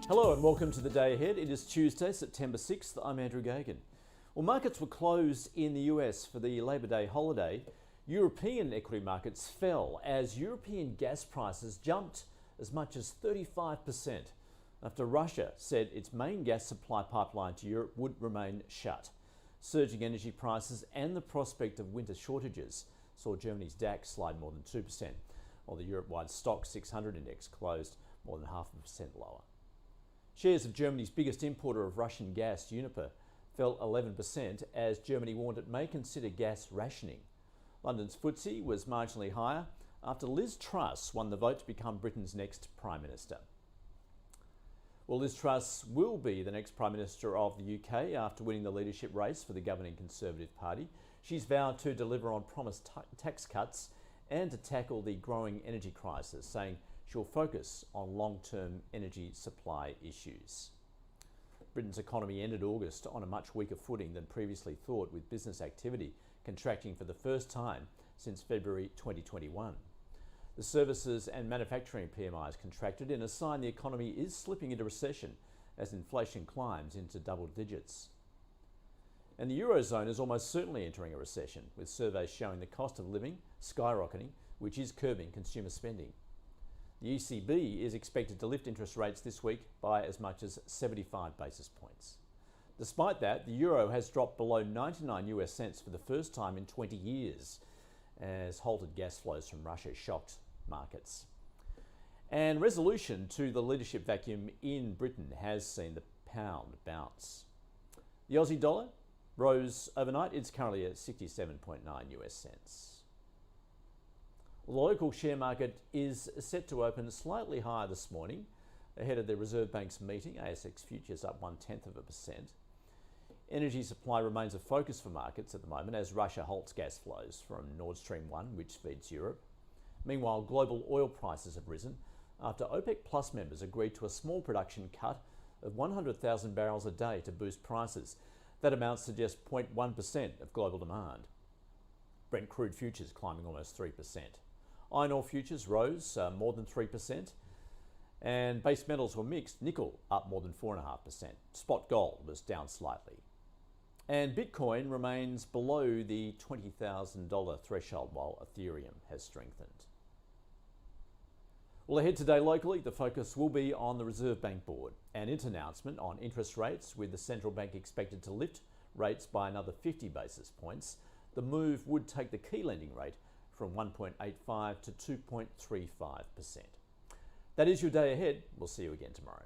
Hello and welcome to the day ahead. It is Tuesday, September 6th. I'm Andrew Gagan. Well, markets were closed in the US for the Labor Day holiday. European equity markets fell as European gas prices jumped as much as 35% after Russia said its main gas supply pipeline to Europe would remain shut. Surging energy prices and the prospect of winter shortages saw Germany's DAX slide more than 2%, while the Europe-wide Stock 600 index closed more than 0.5% lower. Shares of Germany's biggest importer of Russian gas, Uniper, fell 11% as Germany warned it may consider gas rationing. London's FTSE was marginally higher after Liz Truss won the vote to become Britain's next Prime Minister. Well, Liz Truss will be the next Prime Minister of the UK after winning the leadership race for the governing Conservative Party. She's vowed to deliver on promised tax cuts and to tackle the growing energy crisis, saying she'll focus on long-term energy supply issues. Britain's economy ended August on a much weaker footing than previously thought, with business activity contracting for the first time since February 2021. The services and manufacturing PMIs contracted in a sign the economy is slipping into recession as inflation climbs into double digits. And the Eurozone is almost certainly entering a recession, with surveys showing the cost of living skyrocketing, which is curbing consumer spending. The ECB is expected to lift interest rates this week by as much as 75 basis points. Despite that, the euro has dropped below 99 US cents for the first time in 20 years, as halted gas flows from Russia shocked markets. And resolution to the leadership vacuum in Britain has seen the pound bounce. The Aussie dollar rose overnight. It's currently at 67.9 US cents. The local share market is set to open slightly higher this morning ahead of the Reserve Bank's meeting. ASX futures up 0.1%. Energy supply remains a focus for markets at the moment as Russia halts gas flows from Nord Stream 1, which feeds Europe. Meanwhile, global oil prices have risen after OPEC Plus members agreed to a small production cut of 100,000 barrels a day to boost prices. That amounts to just 0.1% of global demand. Brent crude futures climbing almost 3%. Iron ore futures rose more than 3%, and base metals were mixed. Nickel up more than 4.5%. Spot gold was down slightly. And Bitcoin remains below the $20,000 threshold, while Ethereum has strengthened. Well, ahead today locally, the focus will be on the Reserve Bank Board, an announcement on interest rates, with the central bank expected to lift rates by another 50 basis points. The move would take the key lending rate from 1.85 to 2.35%. That is your day ahead. We'll see you again tomorrow.